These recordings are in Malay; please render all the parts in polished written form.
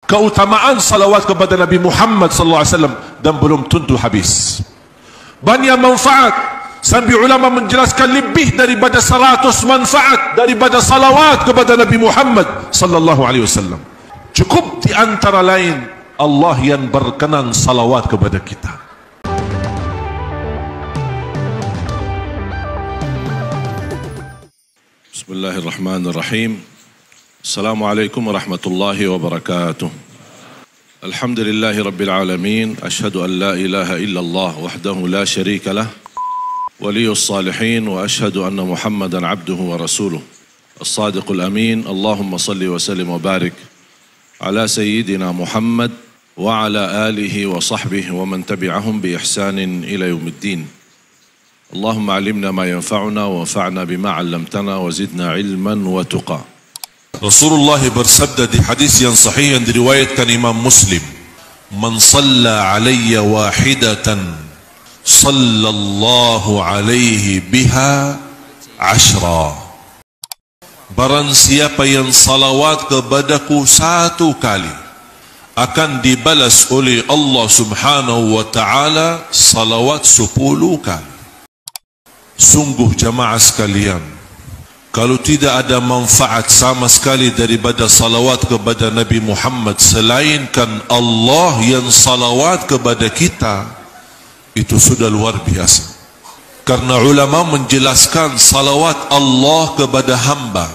keutamaan salawat kepada Nabi Muhammad sallallahu alaihi wasallam dan belum tentu habis. Banyak manfaat, sambil ulama menjelaskan lebih daripada 100 manfaat daripada salawat kepada Nabi Muhammad sallallahu alaihi wasallam. Cukup di antara lain Allah yang berkenan salawat kepada kita. Bismillahirrahmanirrahim. Assalamualaikum warahmatullahi wabarakatuh. Alhamdulillahi rabbil alamin. Ashhadu an la ilaha illallah wahdahu la syarika lah, waliyus salihin, wa ashhadu anna Muhammadan abduhu wa rasuluh, as-sadiqul amin. Allahumma salli wa sallim wa barik ala sayyidina Muhammad wa ala alihi wa sahbihi wa man tabi'ahum bi ihsanin ila yaumiddin. Allahumma alimna ma yanfa'una wa anfa'na bima 'allamtana wa zidna ilman wa tuqa. Rasulullah bersabda di hadis yang sahih yang diriwayatkan Imam Muslim, "Man shalla alayya wahidatan sallallahu alaihi biha 10." Barang siapa yang salawat kepadaku satu kali, akan dibalas oleh Allah Subhanahu wa taala salawat 10 kali. Sungguh jamaah sekalian, kalau tidak ada manfaat sama sekali daripada salawat kepada Nabi Muhammad selainkan Allah yang salawat kepada kita, itu sudah luar biasa. Karena ulama menjelaskan salawat Allah kepada hamba.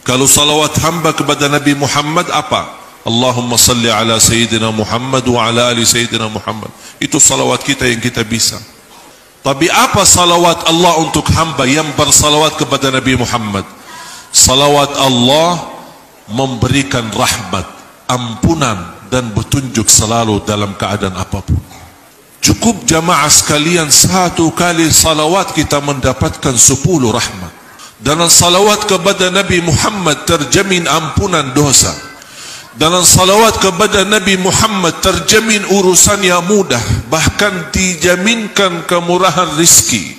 Kalau salawat hamba kepada Nabi Muhammad apa? Allahumma salli ala Sayyidina Muhammad wa ala ali Sayyidina Muhammad. Itu salawat kita yang kita bisa. Tapi apa salawat Allah untuk hamba yang bersalawat kepada Nabi Muhammad? Salawat Allah memberikan rahmat, ampunan dan petunjuk selalu dalam keadaan apapun. Cukup jamaah sekalian satu kali salawat kita mendapatkan 10 rahmat. Dalam salawat kepada Nabi Muhammad terjamin ampunan dosa. Dalam salawat kepada Nabi Muhammad terjamin urusan yang mudah, bahkan dijaminkan kemurahan rizki.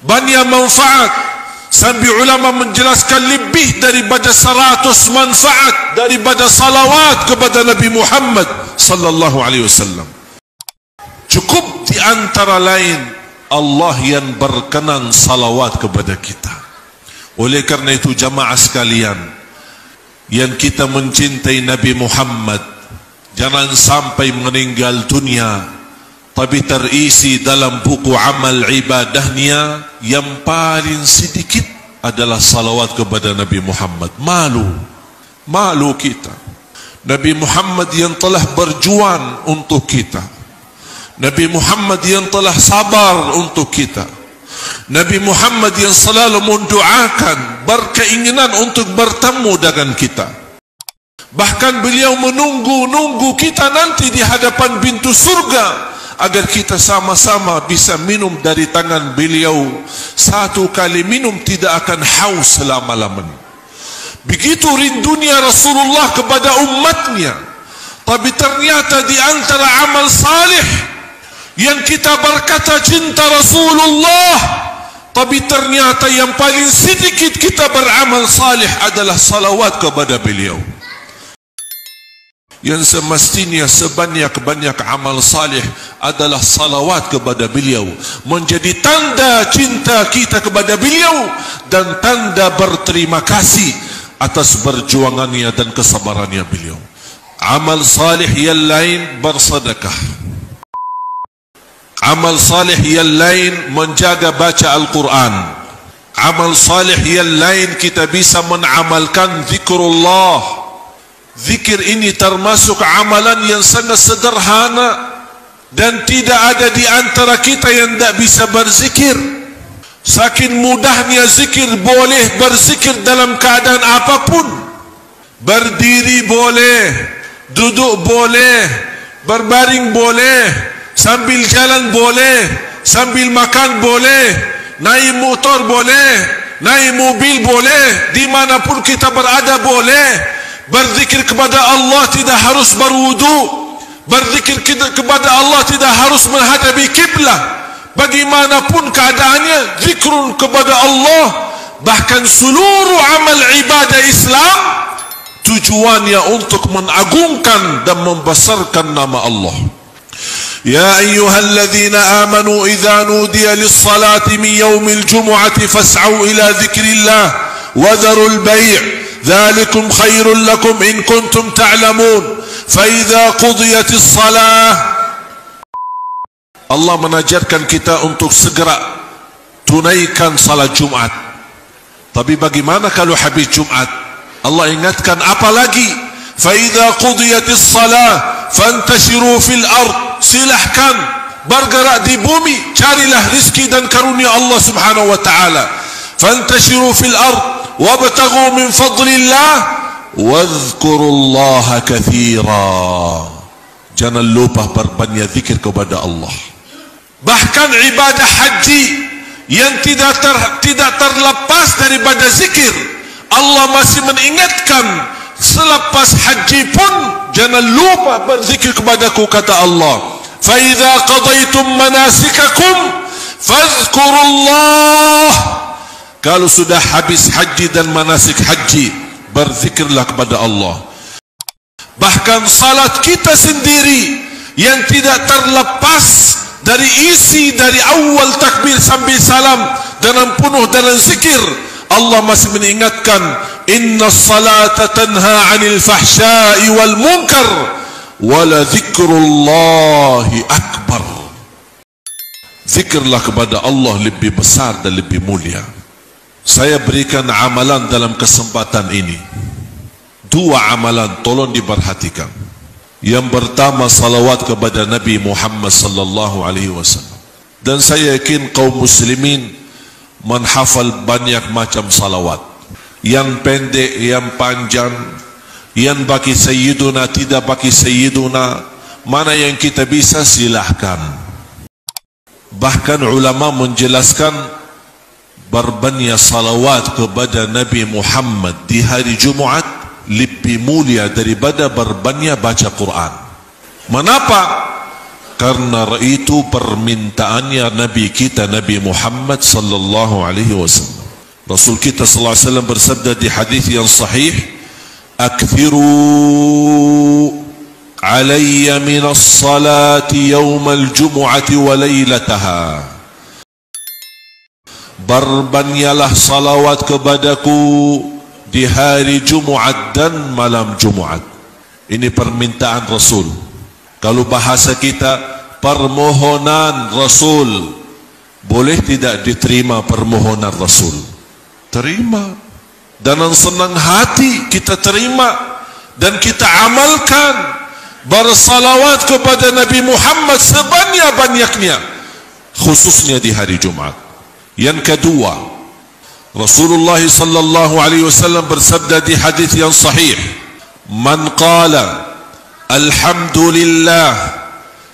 Banyak manfaat, sambil ulama menjelaskan lebih daripada 100 manfaat daripada salawat kepada Nabi Muhammad sallallahu alaihi wasallam. Cukup di antara lain Allah yang berkenan salawat kepada kita. Oleh karena itu jamaah sekalian, yang kita mencintai Nabi Muhammad, jangan sampai meninggal dunia tapi terisi dalam buku amal ibadahnya yang paling sedikit adalah salawat kepada Nabi Muhammad. Malu kita. Nabi Muhammad yang telah berjuang untuk kita, Nabi Muhammad yang telah sabar untuk kita, Nabi Muhammad yang selalu mendoakan, berkeinginan untuk bertemu dengan kita. Bahkan beliau menunggu kita nanti di hadapan pintu surga agar kita sama-sama bisa minum dari tangan beliau. Satu kali minum tidak akan haus selama-lamanya. Begitu rindunya Rasulullah kepada umatnya. Tapi ternyata di antara amal salih yang kita berkata cinta Rasulullah, tapi ternyata yang paling sedikit kita beramal salih adalah salawat kepada beliau. Yang semestinya sebanyak-banyak amal salih adalah salawat kepada beliau, menjadi tanda cinta kita kepada beliau dan tanda berterima kasih atas perjuangannya dan kesabarannya beliau. Amal salih yang lain bersedekah. Amal salih yang lain menjaga baca Al-Quran. Amal salih yang lain kita bisa menamalkan zikrullah. Zikir ini termasuk amalan yang sangat sederhana dan tidak ada di antara kita yang tidak bisa berzikir. Saking mudahnya zikir, boleh berzikir dalam keadaan apapun. Berdiri boleh, duduk boleh, berbaring boleh, sambil jalan boleh, sambil makan boleh, naik motor boleh, naik mobil boleh, dimanapun kita berada boleh. Berzikir kepada Allah tidak harus berwudu. Berzikir kepada Allah tidak harus menghadapi kiblat. Bagaimanapun keadaannya, zikrun kepada Allah. Bahkan seluruh amal ibadah Islam tujuannya untuk mengagungkan dan membesarkan nama Allah. Ya ayyuhalladzina amanu idza nudiya lis-salati min yaumil jumu'ati fas'au ila dzikrillah wa dharul bai', dzalikum khairul lakum in kuntum ta'lamun. Fa idza qudiyatis salah, Allah menajarkan kita untuk segera tunaikan salat Jumat. Tapi bagaimana kalau habis Jumat? Allah ingatkan apa lagi? Fa idza qudiyatis salah fantashiru fil ard, silahkan bergerak di bumi, carilah rizki dan karunia Allah Subhanahu wa taala. Fantashiru fil ard wabtaghu min fadlillah wadhkurullaha katsira. Jangan lupa berbanyak zikir kepada Allah. Bahkan ibadah haji yang tidak terlepas daripada zikir, Allah masih mengingatkan selepas haji pun jangan lupa berzikir kepadaku, kata Allah. Fa idza qadaytum manasikakum fadhkurullah. Kalau sudah habis haji dan manasik haji, berzikirlah kepada Allah. Bahkan salat kita sendiri yang tidak terlepas dari isi dari awal takbir sampai salam dengan penuh dengan zikir, Allah masih mengingatkan, inna salata tanha 'anil fahsya'i wal munkar wa la dzikrullahi akbar. Zikirlah kepada Allah lebih besar dan lebih mulia. Saya berikan amalan dalam kesempatan ini. Dua amalan, tolong diperhatikan. Yang pertama, salawat kepada Nabi Muhammad sallallahu alaihi wasallam. Dan saya yakin kaum muslimin menghafal banyak macam salawat. Yang pendek, yang panjang, yang bagi Sayyiduna, tidak bagi Sayyiduna, mana yang kita bisa silahkan. Bahkan ulama menjelaskan berbanyak salawat kepada Nabi Muhammad di hari Jumaat lebih mulia daripada berbanyak baca Quran. Mengapa? Karena itu permintaannya Nabi kita, Nabi Muhammad sallallahu alaihi wasallam. Rasul kita sallallahu alaihi wasallam bersabda di hadis yang sahih, "Akthiru alayya min as-salati yawm al-jum'ati wa laylataha." Berbanyaklah salawat kepadaku di hari Jumaat dan malam Jumaat. Ini permintaan Rasul. Kalau bahasa kita, permohonan Rasul. Boleh tidak diterima permohonan Rasul? Terima. Dengan senang hati kita terima dan kita amalkan. Bersalawat kepada Nabi Muhammad sebanyak-banyaknya, khususnya di hari Jumaat. Yang kedua, Rasulullah sallallahu alaihi wasallam bersabda di hadis yang sahih, "Man qala alhamdulillah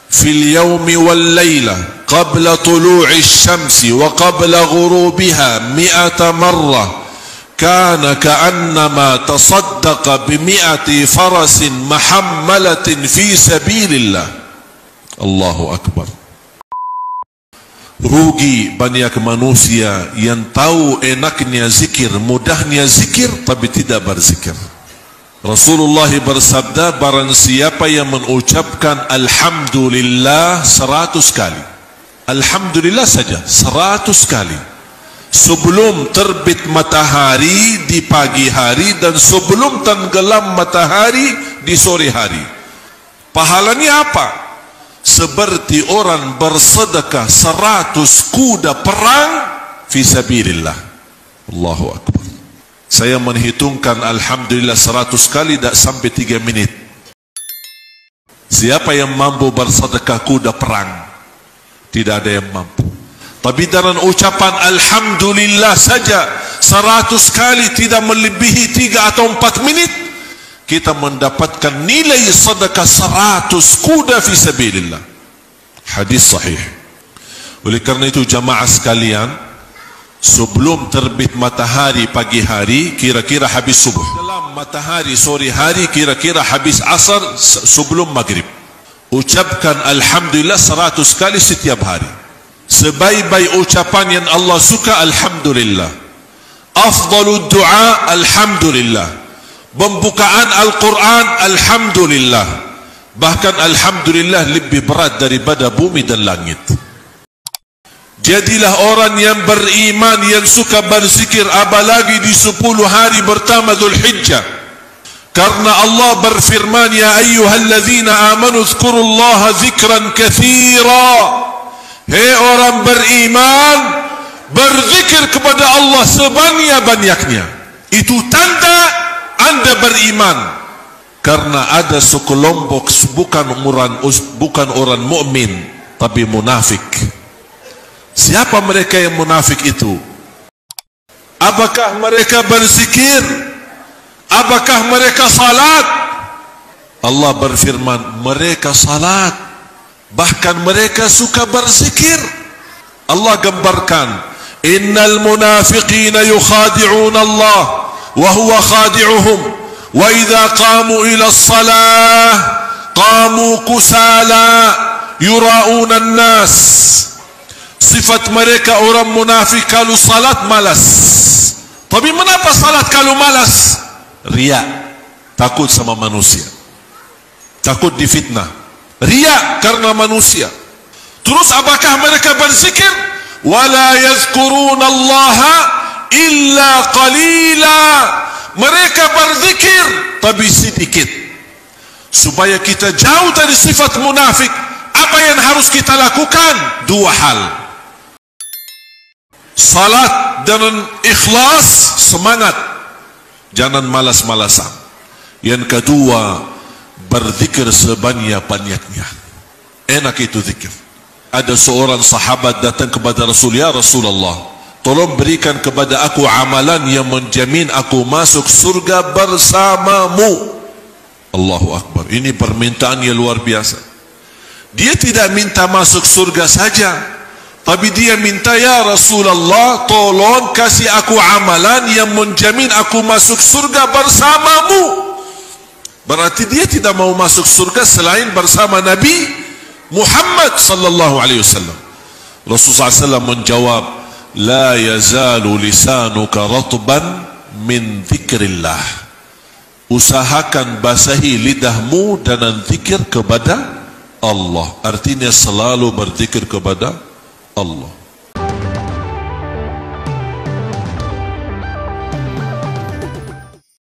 fil yawmi wal layla qabla tulu'i asy-syamsi wa qabla ghurubiha 100 marrah kana ka'annama tasaddaqa bi 100 farasin muhammalatin fi sabilillah." Allahu akbar. Rugi banyak manusia yang tahu enaknya zikir, mudahnya zikir, tapi tidak berzikir. Rasulullah bersabda, barang siapa yang mengucapkan alhamdulillah 100 kali, alhamdulillah saja 100 kali, sebelum terbit matahari di pagi hari dan sebelum tenggelam matahari di sore hari, pahalanya apa? Seperti orang bersedekah 100 kuda perang fi sabilillah. Allahu akbar. Saya menghitungkan alhamdulillah 100 kali tak sampai 3 minit. Siapa yang mampu bersedekah kuda perang? Tidak ada yang mampu. Tapi dengan ucapan alhamdulillah saja 100 kali, tidak melebihi 3 atau 4 menit, kita mendapatkan nilai sedekah 100 kuda fi sabilillah. Hadis sahih. Oleh karena itu jamaah sekalian, sebelum terbit matahari pagi hari, kira-kira habis subuh, dalam matahari sore hari, kira-kira habis asar sebelum maghrib, ucapkan alhamdulillah 100 kali setiap hari. Sebaik-baik ucapan yang Allah suka alhamdulillah. Afdalud du'a alhamdulillah. Pembukaan Al-Quran, Alhamdulillah. Bahkan Alhamdulillah lebih berat daripada bumi dan langit. Jadilah orang yang beriman, yang suka berzikir, apalagi di 10 hari pertama Dzulhijjah. Karena Allah berfirman, ya ayyuhalladzina amanu dzkurullaha dzikran katsira. Hei orang beriman, berzikir kepada Allah sebanyak-banyaknya. Itu tanda anda beriman. Karena ada sekelompok bukan orang mukmin tapi munafik. Siapa mereka yang munafik itu? Apakah mereka berzikir? Apakah mereka salat? Allah berfirman, mereka salat, bahkan mereka suka berzikir. Allah gambarkan, innal munafiqina yukhadi'una Allah wa huwa khadi'uhum wa idza qamu ila as-salah qamu kusala yura'una an-nas. Sifat mereka orang munafik, kalau salat malas. Tapi mengapa salat kalau malas? Riya, takut sama manusia, takut difitnah. Riya karena manusia. Terus apakah mereka berzikir? Wala yazkurunallaha illa qalila. Mereka berzikir tapi sedikit. Supaya kita jauh dari sifat munafik, apa yang harus kita lakukan? 2 hal. Salat dengan ikhlas, semangat, jangan malas-malasan. Yang kedua, berzikir sebanyak-banyaknya. Enak itu zikir. Ada seorang sahabat datang kepada Rasul, ya Rasulullah, tolong berikan kepada aku amalan yang menjamin aku masuk surga bersamamu. Allahu Akbar. Ini permintaan yang luar biasa. Dia tidak minta masuk surga saja, tapi dia minta, ya Rasulullah, tolong kasih aku amalan yang menjamin aku masuk surga bersamamu. Berarti dia tidak mau masuk surga selain bersama Nabi Muhammad sallallahu alaihi wasallam. Rasulullah SAW menjawab, la yazalu lisanuka ratban min dzikrillah. Usahakan basahi lidahmu dengan zikir kepada Allah. Artinya selalu berzikir kepada Allah.